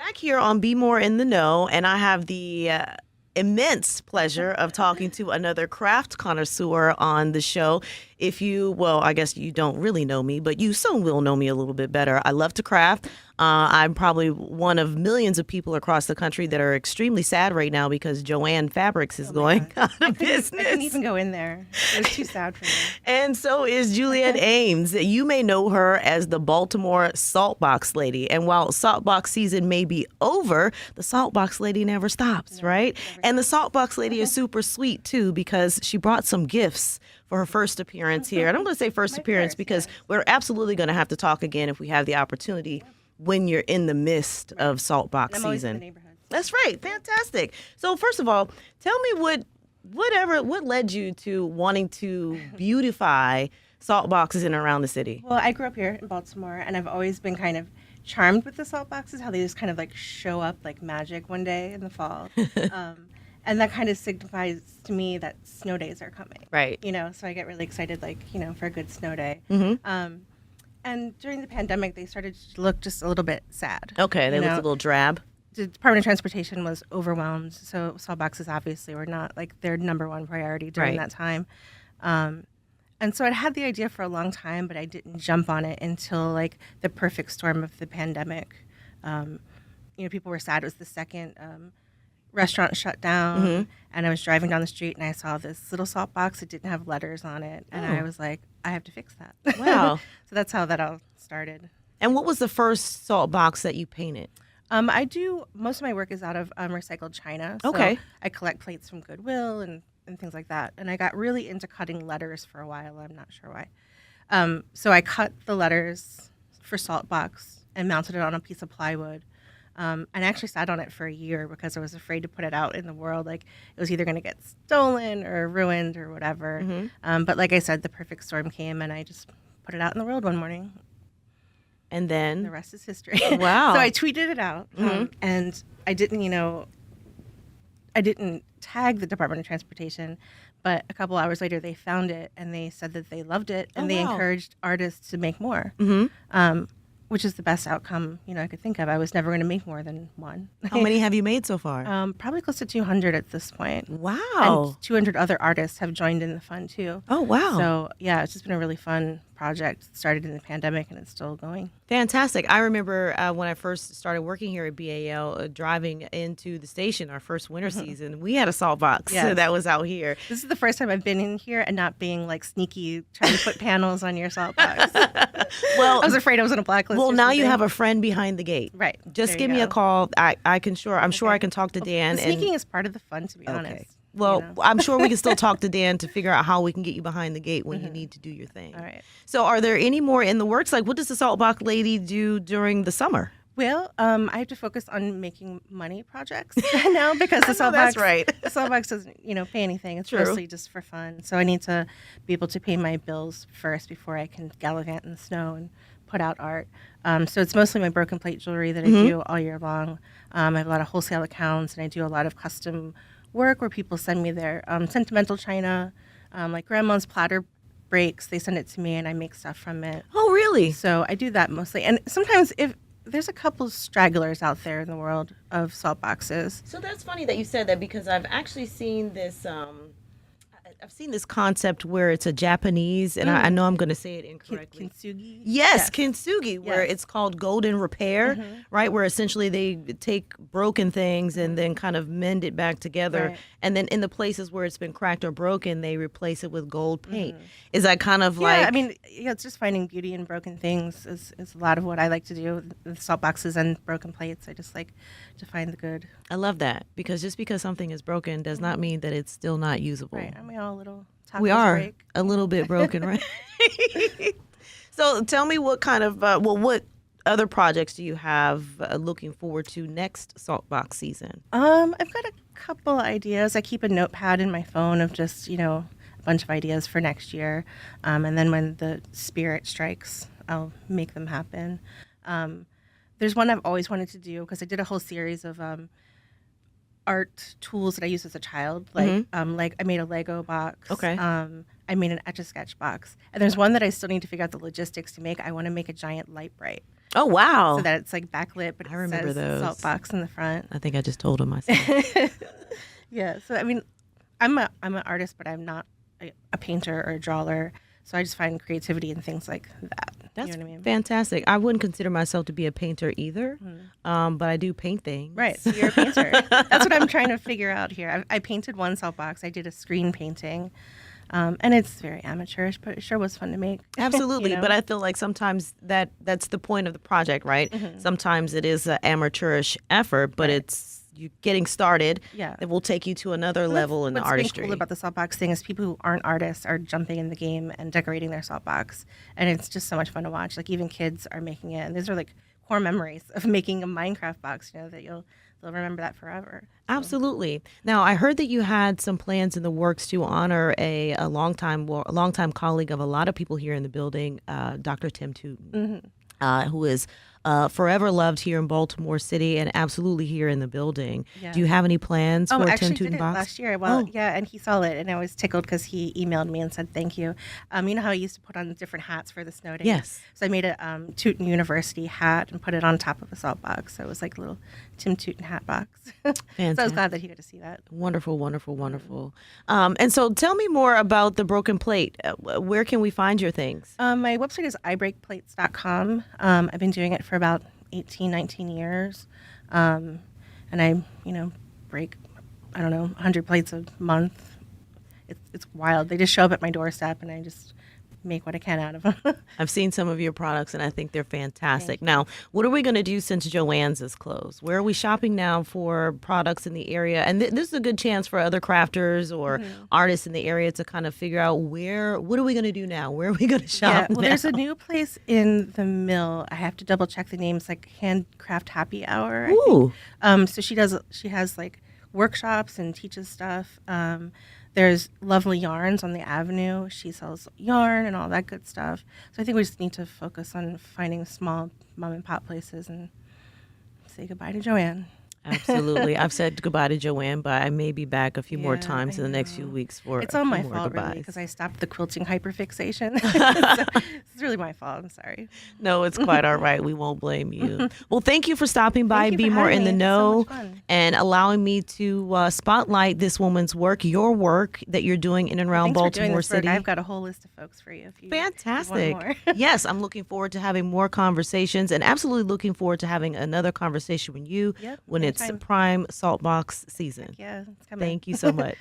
back here on BMore In The Know, and I have the immense pleasure of talking to another craft connoisseur on the show. Well, I guess you don't really know me, but you soon will know me a little bit better. I love to craft. I'm probably one of millions of people across the country that are extremely sad right now because Joann Fabrics is going out of business. I couldn't even go in there. It was too sad for me. And so is Juliet Ames. You may know her as the Baltimore Salt Box Lady. And while Salt Box season may be over, the Salt Box Lady never stops, right? And the Salt Box Lady is super sweet, too, because she brought some gifts for her first appearance here. And I'm going to say first appearance because we're absolutely going to have to talk again if we have the opportunity when you're in the midst of Salt Box season. That's right. Fantastic. So first of all, tell me what led you to wanting to beautify salt boxes in and around the city? Well, I grew up here in Baltimore, and I've always been kind of charmed with the salt boxes, how they just kind of like show up like magic one day in the fall. And that kind of signifies to me that snow days are coming. Right. You know, so I get really excited, like, you know, for a good snow day. And during the pandemic, they started to look just a little bit sad. Okay, they looked a little drab. The Department of Transportation was overwhelmed, so salt boxes obviously were not like their number one priority during that time. And so I had the idea for a long time, but I didn't jump on it until like the perfect storm of the pandemic. You know, people were sad. It was the second restaurant shut down, and I was driving down the street and I saw this little salt box that didn't have letters on it, and I was like, I have to fix that. Wow. So that's how that all started. And what was the first salt box that you painted? I do, most of my work is out of recycled china. So Okay. I collect plates from Goodwill and things like that. And I got really into cutting letters for a while. I'm not sure why. So I cut the letters for salt box and mounted it on a piece of plywood. And I actually sat on it for a year because I was afraid to put it out in the world. Like it was either going to get stolen or ruined or whatever. But like I said, the perfect storm came and I just put it out in the world one morning. And then? The rest is history. Wow. So I tweeted it out and I didn't, I didn't tag the Department of Transportation, but a couple hours later they found it and they said that they loved it and they encouraged artists to make more. Which is the best outcome, I could think of. I was never going to make more than one. How many have you made so far? Probably close to 200 at this point. Wow. And 200 other artists have joined in the fund, too. Oh, wow. So, yeah, it's just been a really fun project. It started in the pandemic, and it's still going. Fantastic. I remember when I first started working here at BAL, driving into the station our first winter season, we had a salt box that was out here. This is the first time I've been in here and not being, like, sneaky, trying to put panels on your salt box. Well, I was afraid I was on a blacklist. Well, now you have a friend behind the gate. Right. Just give me a call. I'm sure I can talk to Dan. The sneaking is part of the fun, to be honest. Well, I'm sure we can still talk to Dan to figure out how we can get you behind the gate when you need to do your thing. All right. So are there any more in the works? Like, what does the Salt Box Lady do during the summer? Well, I have to focus on making money projects now because the Salt Box, the Salt Box doesn't, pay anything. It's mostly just for fun. So I need to be able to pay my bills first before I can gallivant in the snow and put out art. So it's mostly my broken plate jewelry that I do all year long. I have a lot of wholesale accounts, and I do a lot of custom work where people send me their sentimental china, like grandma's platter breaks. They send it to me, and I make stuff from it. Oh, really? So I do that mostly. And sometimes if there's a couple of stragglers out there in the world of salt boxes. So that's funny that you said that because I've actually seen this. I've seen this concept where it's a Japanese, and I know I'm going to say it incorrectly. Kintsugi? Yes, kintsugi, where it's called golden repair, right? Where essentially they take broken things and then kind of mend it back together. Right. And then in the places where it's been cracked or broken, they replace it with gold paint. Is that kind of like... Yeah, I mean, it's just finding beauty in broken things is a lot of what I like to do with salt boxes and broken plates. I just like to find the good. I love that because just because something is broken does not mean that it's still not usable. Right, and we all a little we are break. A little bit broken, right? So tell me what kind of what other projects do you have looking forward to next salt box season? I've got a couple ideas. I keep a notepad in my phone of just a bunch of ideas for next year, and then when the spirit strikes, I'll make them happen. There's one I've always wanted to do because I did a whole series of art tools that I used as a child. Like I made a Lego box. Okay. I made an Etch-a-Sketch box. And there's one that I still need to figure out the logistics to make. I want to make a giant light bright. Oh, wow. So that it's like backlit, but it remember says those. Salt Box in the front. I think I just told him myself. Yeah. So I mean, I'm an artist, but I'm not a painter or a drawer. So I just find creativity in things like that. That's you know what I mean? fantastic. I wouldn't consider myself to be a painter either, but I do paint things. Right. So you're a painter. That's what I'm trying to figure out here. I painted one salt box. I did a screen painting. And it's very amateurish, but it sure was fun to make. Absolutely. You know? But I feel like sometimes that's the point of the project, right? Sometimes it is an amateurish effort, but it's you getting started. Yeah. That will take you to another level in the What's artistry. What's cool about the salt box thing is people who aren't artists are jumping in the game and decorating their salt box. And it's just so much fun to watch. Like even kids are making it. And these are like core memories of making a Minecraft box, you know, that they'll remember that forever. Absolutely. Now, I heard that you had some plans in the works to honor a longtime colleague of a lot of people here in the building, Dr. Tim Tooten, who is forever loved here in Baltimore City and absolutely here in the building. Yeah. Do you have any plans for a Tim did Tooten it box? last year. Well, yeah, and he saw it, and I was tickled because he emailed me and said thank you. You know how I used to put on different hats for the snow days? Yes. So I made a Tooten University hat and put it on top of a salt box. So it was like a little Tim Tooten hat box. So I was glad that he got to see that. Wonderful, wonderful, wonderful. And so tell me more about the Broken Plate. Where can we find your things? My website is ibreakplates.com. I've been doing it for about 18, 19 years. And I, break, 100 plates a month. It's wild. They just show up at my doorstep and I just make what I can out of them. I've seen some of your products and I think they're fantastic. Now, what are we going to do since Joann's is closed? Where are we shopping now for products in the area? And this is a good chance for other crafters or artists in the area to kind of figure out what are we going to do now? Where are we going to shop now? There's a new place in the Mill. I have to double check the names, like Handcraft Happy Hour. I think. So she has like workshops and teaches stuff. There's Lovely Yarns on the Avenue. She sells yarn and all that good stuff. So I think we just need to focus on finding small mom and pop places and say goodbye to Joann. Absolutely. I've said goodbye to Joann, but I may be back a few more times in the next few weeks for it's all my fault, really, because I stopped the quilting hyperfixation. So it's really my fault. I'm sorry. No, it's quite all right. We won't blame you. Well, thank you for stopping by BMore In The Know and allowing me to spotlight this woman's work, your work that you're doing in and around Baltimore City. I've got a whole list of folks for you. If you Fantastic. want more. Yes, I'm looking forward to having more conversations and absolutely looking forward to having another conversation with you when it's prime salt box season. Yeah, it's coming. Thank you so much.